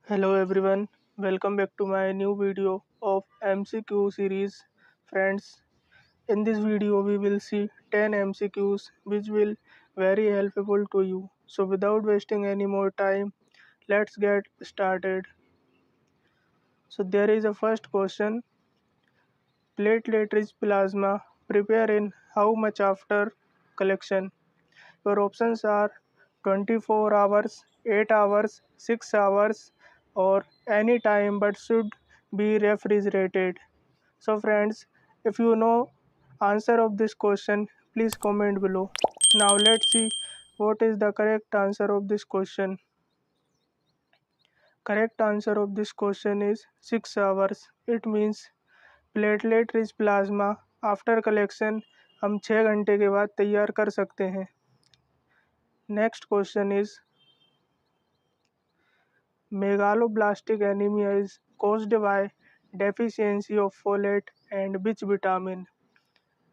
Hello everyone, welcome back to my new video of MCQ series. Friends, in this video we will see 10 MCQs which will very helpful to you. So without wasting any more time, let's get started. So there is a first question. Platelet-rich plasma prepare in how much after collection? Your options are 24 hours, 8 hours, 6 hours, or any time but should be refrigerated. So friends, if you know answer of this question, please comment below. Now let's see what is the correct answer of this question. Correct answer of this question is 6 hours. It means platelet rich plasma after collection हम 6 घंटे के बाद तैयार कर सकते हैं. Next question is megaloblastic anemia is caused by deficiency of folate and which vitamin?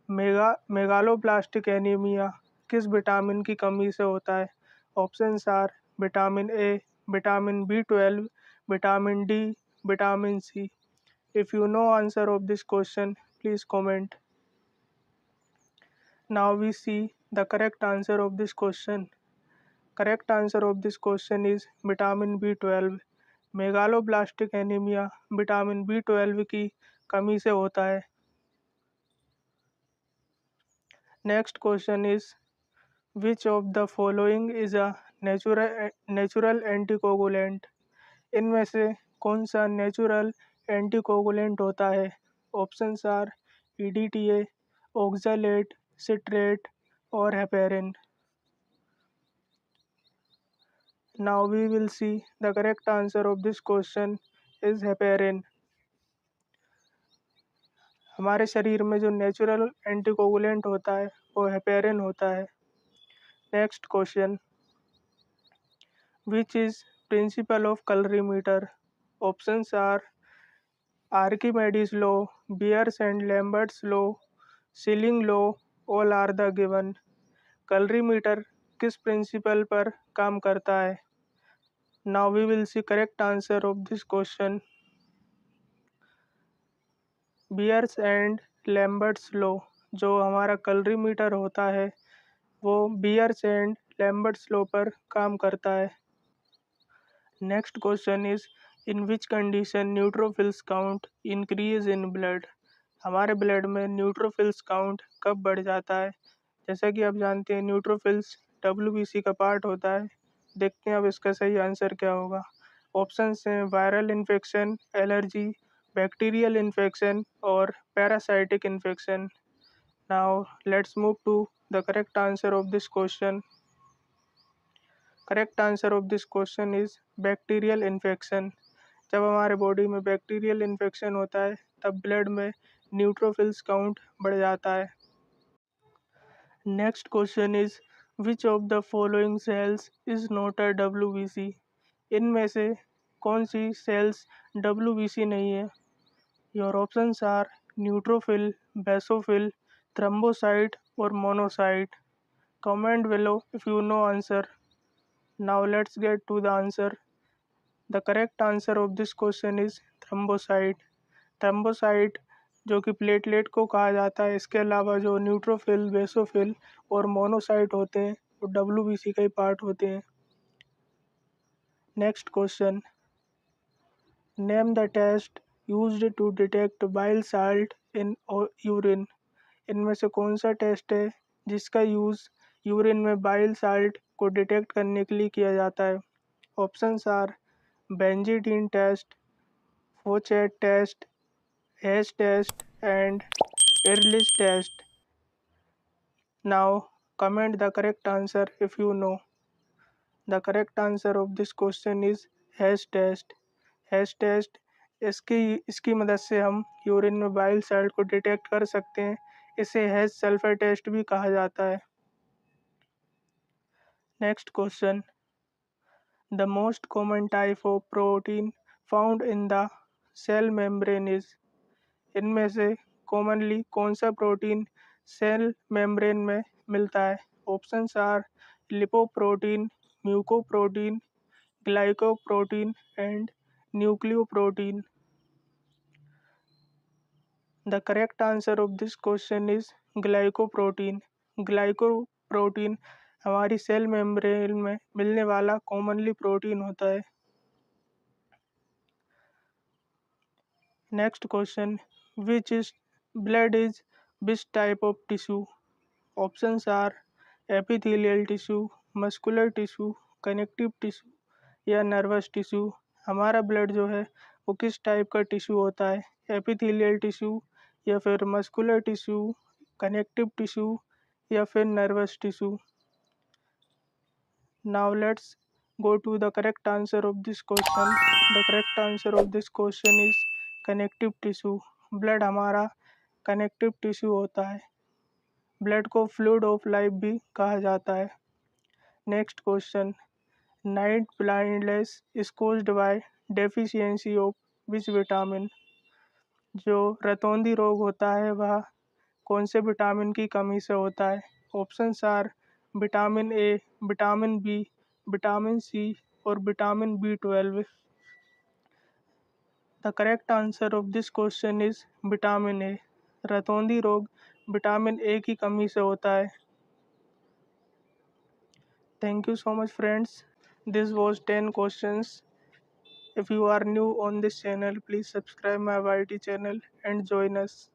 Megaloblastic anaemia किस vitamin की कमी से होता है? Options are vitamin A, vitamin B12, vitamin D, vitamin C. If you know answer of this question, please comment. Now we see the correct answer of this question. Correct answer of this question is vitamin B12. Megaloblastic anaemia vitamin B12 की कमी से होता है. Next question is which of the following is a natural anticoagulant? इनमें से कौन सा natural anticoagulant होता है? Options are EDTA, oxalate, citrate और heparin. Now we will see the correct answer of this question is heparin. हमारे शरीर में जो नेचुरल एंटीकोगुलेंट होता है वो हेपेरिन होता है. Next question, which is principle of calorimeter? Options are Archimedes law, Beer's and Lambert's law, ceiling law, all are the given. Calorimeter किस प्रिंसिपल पर काम करता है? Now we will see correct answer of this question. Beer's and Lambert's law जो हमारा calorimeter होता है वो बियर्स एंड लैम्बर्ट्स लॉ पर काम करता है. Next question is in which condition neutrophils count increase in blood? हमारे ब्लड में न्यूट्रोफिल्स काउंट कब बढ़ जाता है? जैसा कि आप जानते हैं न्यूट्रोफिल्स WBC का पार्ट होता है. देखते हैं अब इसका सही आंसर क्या होगा. ऑप्शंस हैं viral infection, allergy, bacterial infection और parasitic infection. Now let's move to the correct answer of this question. Correct answer of this question is bacterial infection. जब हमारे बॉडी में बैक्टीरियल इन्फेक्शन होता है तब ब्लड में न्यूट्रोफिल्स काउंट बढ़ जाता है. Next question is which of the following cells is not a WBC? इनमें से कौन सी सेल्स WBC नहीं है? Your options are neutrophil, basophil, thrombocyte और monocyte. Comment below if you know answer. Now let's get to the answer. The correct answer of this question is thrombocyte. Thrombocyte जो कि platelet को कहा जाता है. इसके अलावा जो न्यूट्रोफिल, बेसोफिल और मोनोसाइट होते हैं वो WBC का ही पार्ट होते हैं. Next question, name the test used to detect bile salt in urine. इनमें से कौन सा टेस्ट है जिसका यूज़ यूरिन में बाइल साल्ट को डिटेक्ट करने के लिए किया जाता है? Options are benzidine test, Fouchet test, Hay's test and Ehrlich test. Now comment the correct answer if you know. The correct answer of this question is Hay's test. Hay's test इसकी मदद से हम यूरिन में bile salt को detect कर सकते हैं. इसे हैश सल्फर टेस्ट भी कहा जाता है. Next question, the most common type of protein found in the cell membrane is. इनमें से कॉमनली कौन सा प्रोटीन सेल मेम्ब्रेन में मिलता है? Options are lipoprotein, mucoprotein, glycoprotein and nucleoprotein. The correct answer of this question is glycoprotein. Glycoprotein हमारी cell membrane में मिलने वाला कॉमनली प्रोटीन होता है। Next question, which is blood is which type of tissue? Options are epithelial tissue, muscular tissue, connective tissue या nervous tissue. हमारा blood जो है वो किस टाइप का टिश्यू होता है, एपिथेलियल टिश्यू या फिर मस्कुलर टिश्यू, कनेक्टिव टिश्यू या फिर nervous tissue. Now let's go to the correct answer of this question. The correct answer of this question is connective tissue. Blood हमारा कनेक्टिव टिश्यू होता है। Blood को fluid of life भी कहा जाता है। Next question, night blindness is caused by deficiency of which vitamin? जो रतौंधी रोग होता है वह कौन से विटामिन की कमी से होता है? Options are vitamin A, vitamin B, vitamin C और vitamin B12। The correct answer of this question is vitamin A. रतौंधी रोग विटामिन ए की कमी से होता है। Thank you so much friends. This was 10 questions. If you are new on this channel, please subscribe my YT channel and join us.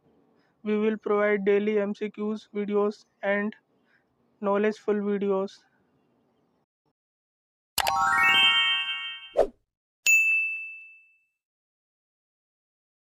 We will provide daily MCQs videos and knowledgeful videos.